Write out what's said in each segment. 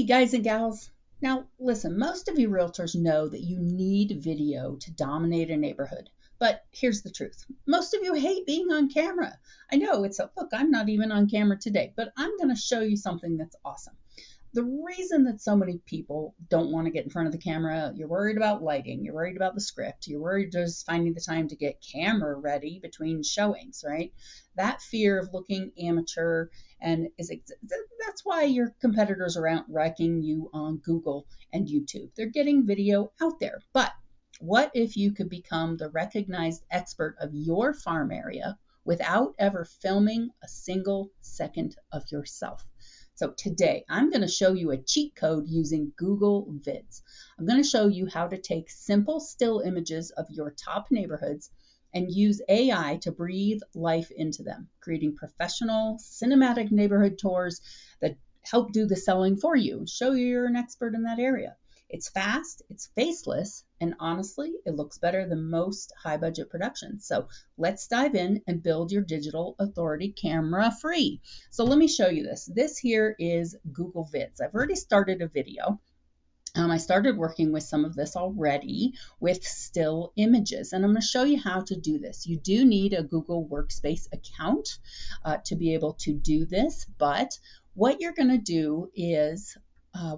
guys and gals. Now, listen, most of you realtors know that you need video to dominate a neighborhood. But here's the truth. Most of you hate being on camera. I know look, I'm not even on camera today, but I'm going to show you something that's awesome. The reason that so many people don't want to get in front of the camera, you're worried about lighting, you're worried about the script, you're worried just finding the time to get camera ready between showings, right? That fear of looking amateur, and that's why your competitors are out wrecking you on Google and YouTube. They're getting video out there. But what if you could become the recognized expert of your farm area without ever filming a single second of yourself? So today I'm going to show you a cheat code using Google Vids. I'm going to show you how to take simple still images of your top neighborhoods and use AI to breathe life into them, creating professional cinematic neighborhood tours that help do the selling for you and show you're an expert in that area. It's fast, it's faceless, and honestly, it looks better than most high budget productions. So let's dive in and build your digital authority camera free. So let me show you this. This here is Google Vids. I've already started a video. I started working with some of this already with still images, and I'm going to show you how to do this. You do need a Google Workspace account to be able to do this, but what you're going to do is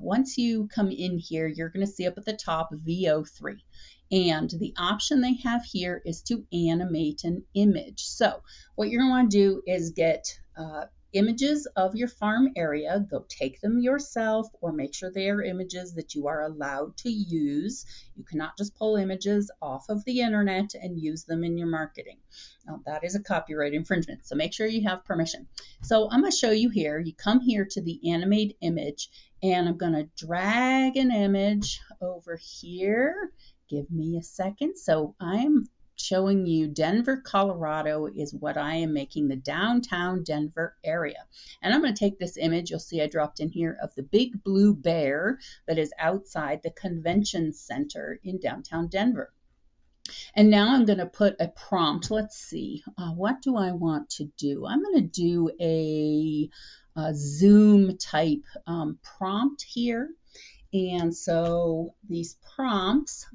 once you come in here, you're going to see up at the top VO3. And the option they have here is to animate an image. So what you're going to want to do is get images of your farm area, go take them yourself, or make sure they are images that you are allowed to use. You cannot just pull images off of the internet and use them in your marketing. Now, that is a copyright infringement, so make sure you have permission. So I'm going to show you here. You come here to the animate image, and I'm going to drag an image over here. Give me a second. So I'm showing you Denver, Colorado is what I am making, the downtown Denver area. And I'm going to take this image, you'll see I dropped in here, of the big blue bear that is outside the convention center in downtown Denver. And now I'm going to put a prompt. Let's see, what do I want to do? I'm going to do a Zoom type prompt here. And so these prompts,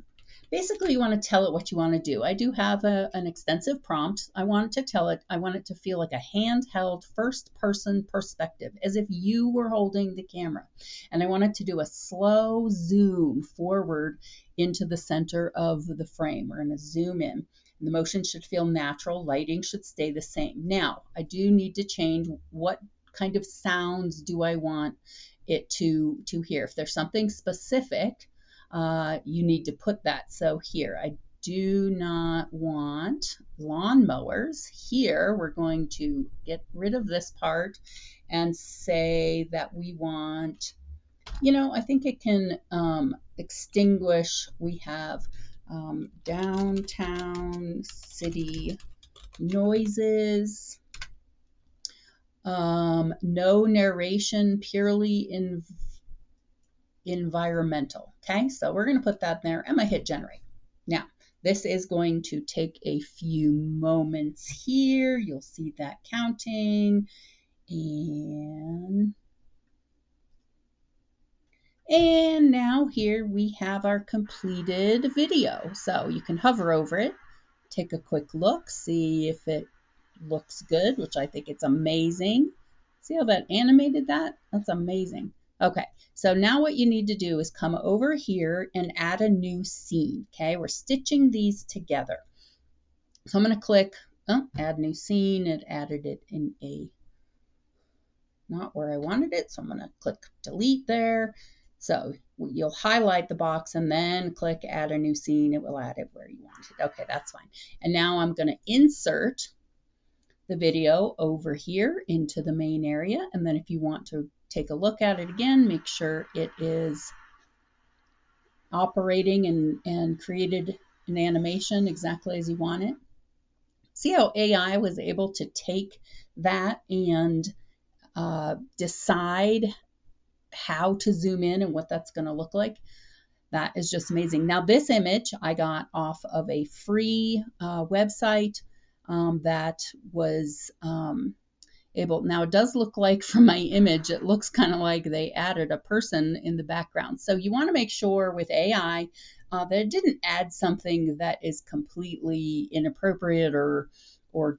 basically, you want to tell it what you want to do. I do have an extensive prompt. I want it to feel like a handheld first-person perspective, as if you were holding the camera. And I want it to do a slow zoom forward into the center of the frame. We're going to zoom in. The motion should feel natural. Lighting should stay the same. Now, I do need to change what kind of sounds do I want it to hear. If there's something specific, you need to put that. So here, I do not want lawnmowers. Here, we're going to get rid of this part and say that we want, I think it can extinguish. We have downtown city noises, no narration, purely environmental. Okay, so we're going to put that there. I'm going to hit generate. Now, this is going to take a few moments here. You'll see that counting. And now here we have our completed video. So you can hover over it, take a quick look, see if it looks good, which I think it's amazing. See how that animated that? That's amazing. Okay, so now what you need to do is come over here and add a new scene. Okay, we're stitching these together. So I'm going to click add new scene. It added it in not where I wanted it. So I'm going to click delete there. So you'll highlight the box and then click add a new scene. It will add it where you want it. Okay, that's fine. And now I'm going to insert the video over here into the main area. And then if you want to take a look at it again, make sure it is operating and created an animation exactly as you want it. See how AI was able to take that and decide how to zoom in and what that's going to look like. That is just amazing. Now this image I got off of a free website that was now it does look like from my image, it looks kind of like they added a person in the background. So you want to make sure with AI that it didn't add something that is completely inappropriate or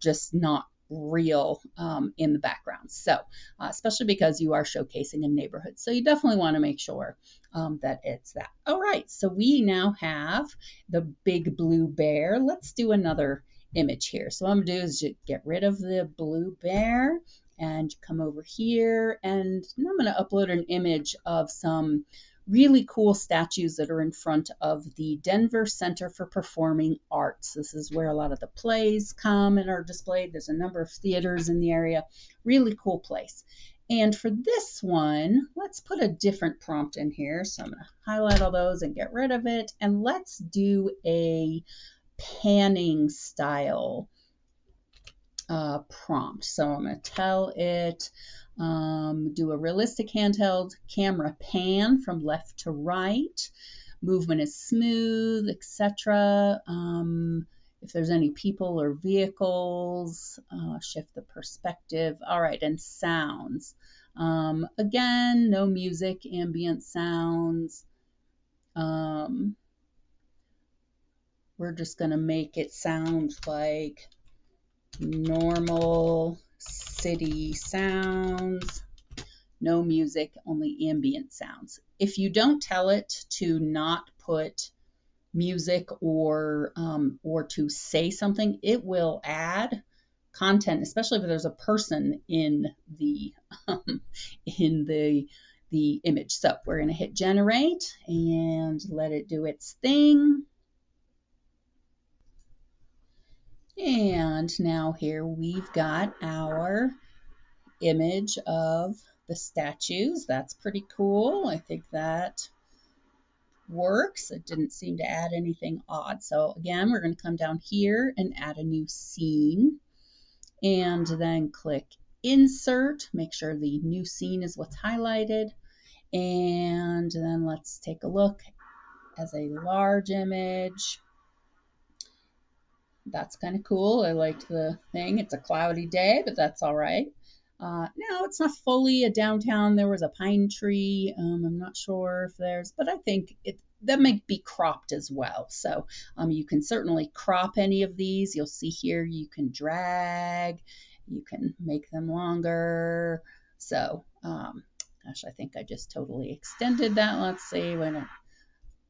just not real in the background. So especially because you are showcasing a neighborhood. So you definitely want to make sure that it's that. All right, so we now have the big blue bear. Let's do another image here. So what I'm gonna do is just get rid of the blue bear and come over here, and I'm gonna upload an image of some really cool statues that are in front of the Denver Center for Performing Arts. This is where a lot of the plays come and are displayed. There's a number of theaters in the area. Really cool place. And for this one, let's put a different prompt in here. So I'm going to highlight all those and get rid of it. And let's do a panning style prompt. So I'm going to tell it, do a realistic handheld camera pan from left to right. Movement is smooth, etc. If there's any people or vehicles, shift the perspective. All right, and sounds. Again, no music, ambient sounds. We're just going to make it sound like normal city sounds. No music, only ambient sounds. If you don't tell it to not put music or to say something, it will add content, especially if there's a person in the the image. So we're going to hit generate and let it do its thing. And now here we've got our image of the statues. That's pretty cool. I think that works. It didn't seem to add anything odd. So again, we're going to come down here and add a new scene and then click insert. Make sure the new scene is what's highlighted. And then let's take a look as a large image. That's kind of cool. I liked the thing. It's a cloudy day, but that's all right. Now it's not fully a downtown. There was a pine tree. I'm not sure if there's, but I think that might be cropped as well. So you can certainly crop any of these. You'll see here you can drag, you can make them longer. So gosh, I think I just totally extended that. Let's see.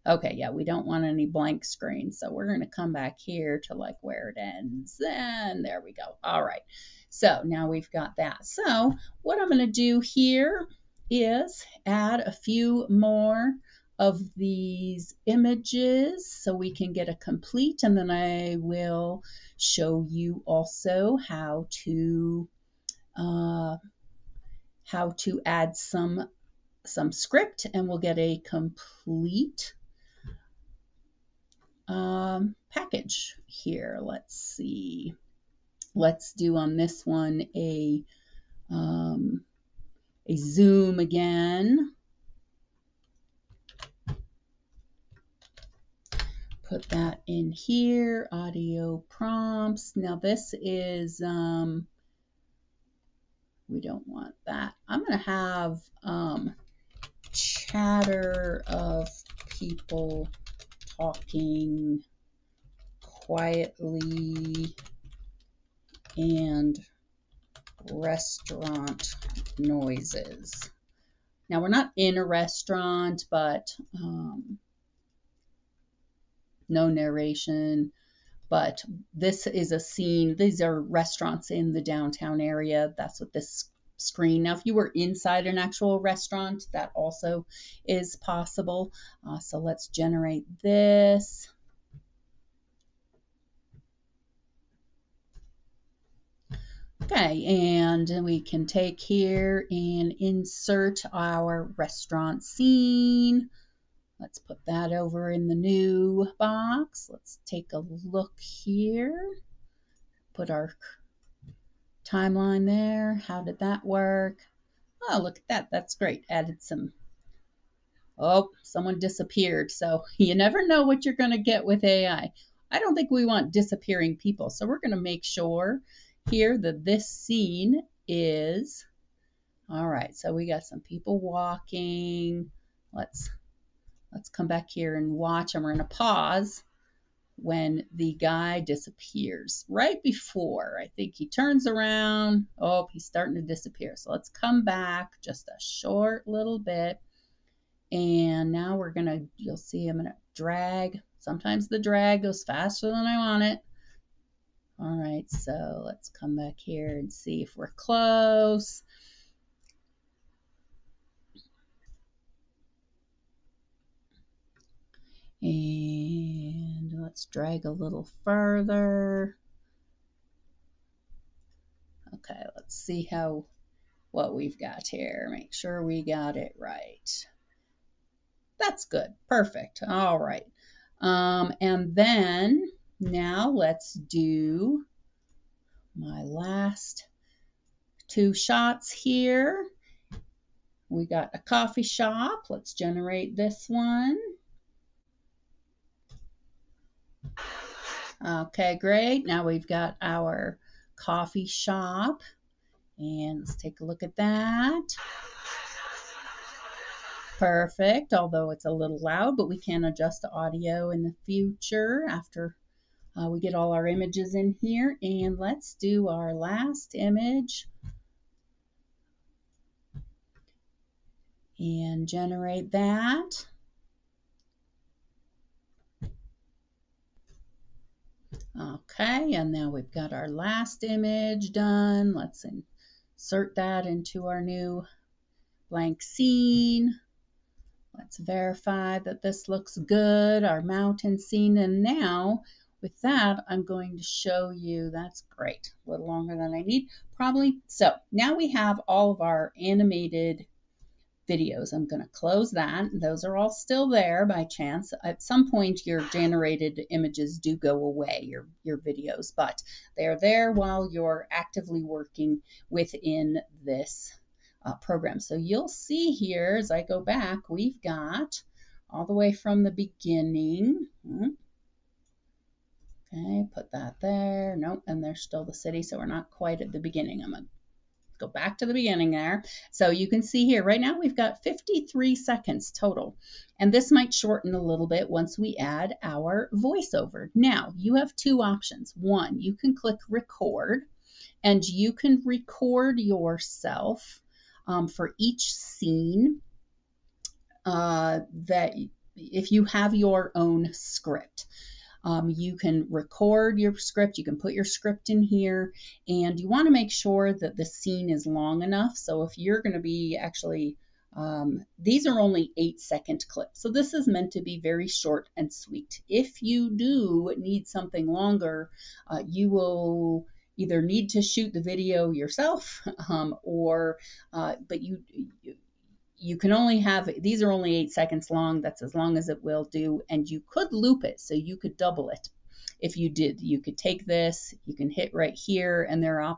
Okay, yeah, we don't want any blank screens. So we're going to come back here to like where it ends. And there we go. All right. So now we've got that. So what I'm going to do here is add a few more of these images so we can get a complete, and then I will show you also how to add some script, and we'll get a complete package here. Let's see. Let's do on this one a zoom again. Put that in here. Audio prompts. Now this is we don't want that. I'm going to have chatter of people talking quietly and restaurant noises. Now we're not in a restaurant, but no narration. But this is a scene. These are restaurants in the downtown area. That's what this screen. Now, if you were inside an actual restaurant, that also is possible. So let's generate this. Okay, and we can take here and insert our restaurant scene. Let's put that over in the new box. Let's take a look here. Put our timeline there. How did that work? Oh, look at that. That's great. Added some. Oh, someone disappeared. So you never know what you're going to get with AI. I don't think we want disappearing people. So we're going to make sure here that this scene is, all right, so we got some people walking. Let's come back here and watch, and we're going to pause when the guy disappears. Right before, I think he turns around. Oh, he's starting to disappear. So let's come back just a short little bit. And now we're going to, you'll see I'm going to drag. Sometimes the drag goes faster than I want it. All right, so let's come back here and see if we're close. And let's drag a little further. Okay, let's see what we've got here. Make sure we got it right. That's good. Perfect. All right. And then now let's do my last two shots here. We got a coffee shop. Let's generate this one. Okay, great. Now we've got our coffee shop. And let's take a look at that. Perfect, although it's a little loud, but we can adjust the audio in the future after we get all our images in here. And let's do our last image and generate that. Okay, and now we've got our last image done. Let's insert that into our new blank scene. Let's verify that this looks good, our mountain scene. And now with that, I'm going to show you, that's great, a little longer than I need, probably. So now we have all of our animated videos. I'm going to close that. Those are all still there by chance. At some point, your generated images do go away, your videos, but they're there while you're actively working within this program. So you'll see here as I go back, we've got all the way from the beginning. Okay, put that there. Nope, and there's still the city, so we're not quite at the beginning. I'm going to go back to the beginning there. So you can see here, right now we've got 53 seconds total. And this might shorten a little bit once we add our voiceover. Now, you have two options. One, you can click record, and you can record yourself for each scene that if you have your own script. You can record your script, you can put your script in here, and you want to make sure that the scene is long enough. So if you're going to be actually, these are only 8-second clips. So this is meant to be very short and sweet. If you do need something longer, you will either need to shoot the video yourself but you can only have, these are only 8 seconds long. That's as long as it will do. And you could loop it, so you could double it. If you did, you could take this, you can hit right here, and there are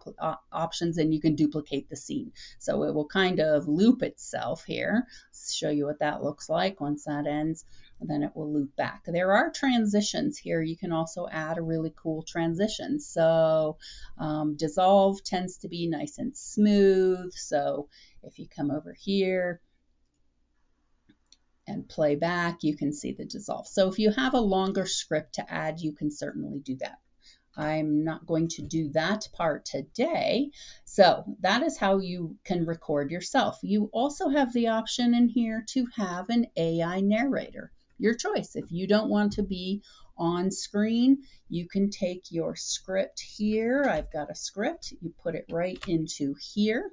options, and you can duplicate the scene. So it will kind of loop itself here. Let's show you what that looks like once that ends, and then it will loop back. There are transitions here. You can also add a really cool transition. So dissolve tends to be nice and smooth. So if you come over here and play back, you can see the dissolve. So if you have a longer script to add, you can certainly do that. I'm not going to do that part today. So that is how you can record yourself. You also have the option in here to have an AI narrator. Your choice. If you don't want to be on screen, you can take your script here. I've got a script. You put it right into here.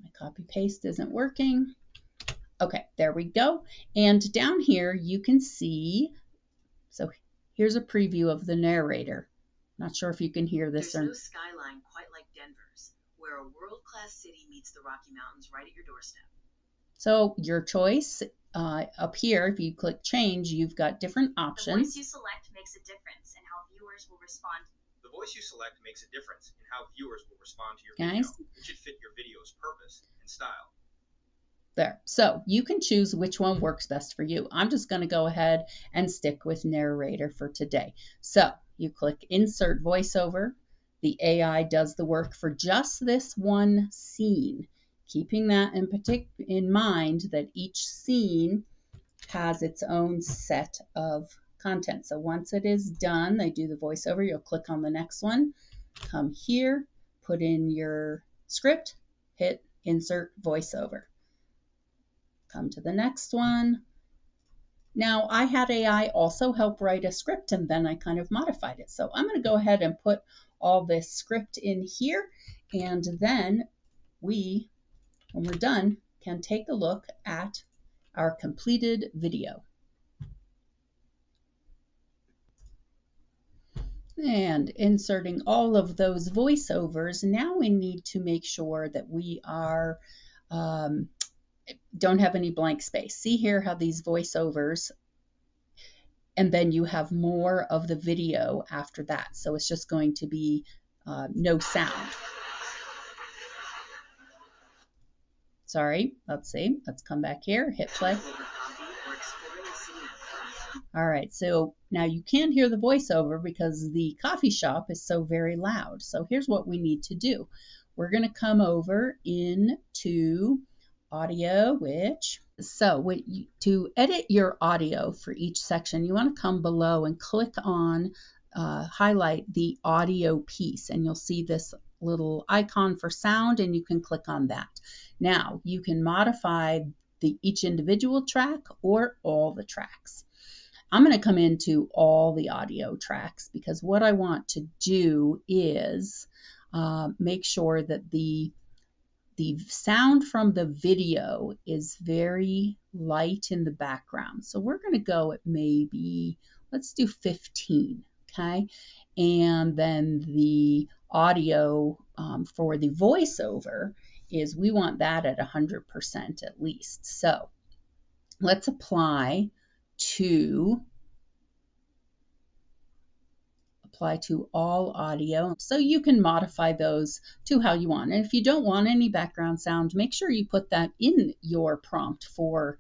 My copy paste isn't working. Okay, there we go. And down here you can see, so here's a preview of the narrator. Not sure if you can hear this. There's no skyline quite like Denver's, where a world-class city meets the Rocky Mountains right at your doorstep. So your choice up here, if you click change, you've got different options. The voice you select makes a difference in how viewers will respond. The voice you select makes a difference in how viewers will respond to your video. It should fit your video's purpose and style. There. So you can choose which one works best for you. I'm just going to go ahead and stick with narrator for today. So you click insert voiceover, The AI does the work for just this one scene, keeping that in mind that each scene has its own set of content. So once it is done, they do the voiceover. You'll click on the next one, come here, put in your script, hit insert voiceover. Come to the next one. Now, I had AI also help write a script, and then I kind of modified it. So I'm going to go ahead and put all this script in here, and then we, when we're done, can take a look at our completed video. And inserting all of those voiceovers, now we need to make sure that we are don't have any blank space. See here how these voiceovers, and then you have more of the video after that. So it's just going to be no sound. Sorry, let's see. Let's come back here, hit play. All right, so now you can't hear the voiceover because the coffee shop is so very loud. So here's what we need to do. We're going to come over into audio, to edit your audio for each section, you want to come below and click on, highlight the audio piece, and you'll see this little icon for sound, and you can click on that. Now, you can modify each individual track or all the tracks. I'm going to come into all the audio tracks because what I want to do is make sure that the sound from the video is very light in the background. So we're going to go at maybe, let's do 15, okay? And then the audio for the voiceover is, we want that at 100% at least. So let's apply to all audio. So you can modify those to how you want. And if you don't want any background sound, make sure you put that in your prompt for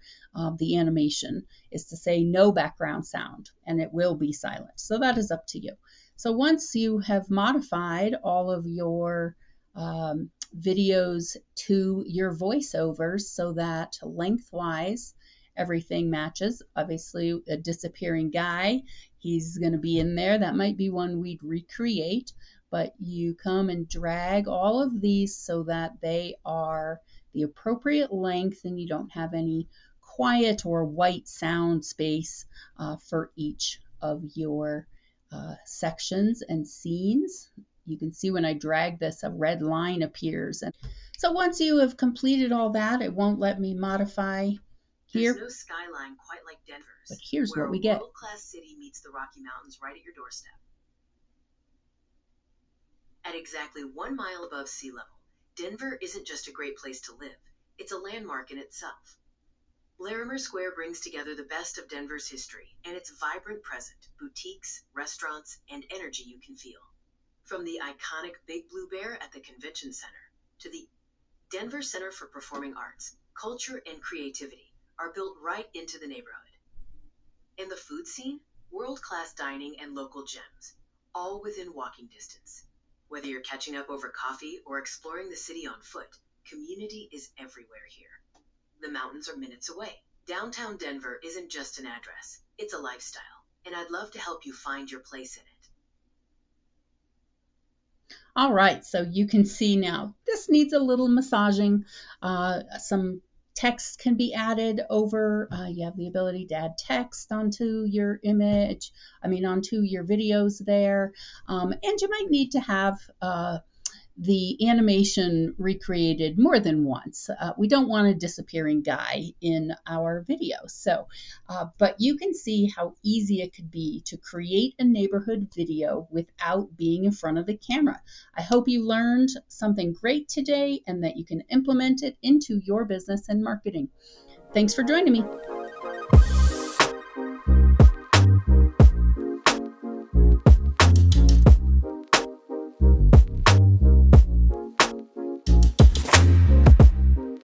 the animation, is to say no background sound, and it will be silent. So that is up to you. So once you have modified all of your videos to your voiceovers so that lengthwise everything matches, obviously a disappearing guy, he's going to be in there. That might be one we'd recreate, but you come and drag all of these so that they are the appropriate length and you don't have any quiet or white sound space for each of your sections and scenes. You can see when I drag this, a red line appears. And so once you have completed all that, it won't let me modify here. There's no skyline quite like Denver's, but here's where what we get. A world-class city meets the Rocky Mountains right at your doorstep. At exactly 1 mile above sea level, Denver isn't just a great place to live, it's a landmark in itself. Larimer Square brings together the best of Denver's history and its vibrant present, boutiques, restaurants, and energy you can feel. From the iconic Big Blue Bear at the Convention Center to the Denver Center for Performing Arts, Culture and Creativity are built right into the neighborhood. In the food scene, world-class dining and local gems, all within walking distance. Whether you're catching up over coffee or exploring the city on foot, community is everywhere here. The mountains are minutes away. Downtown Denver isn't just an address, it's a lifestyle, and I'd love to help you find your place in it. All right, so you can see now, this needs a little massaging. Some text can be added over. You have the ability to add text onto your image, onto your videos there. And you might need to have the animation recreated more than once. We don't want a disappearing guy in our video. So, but you can see how easy it could be to create a neighborhood video without being in front of the camera. I hope you learned something great today and that you can implement it into your business and marketing. Thanks for joining me.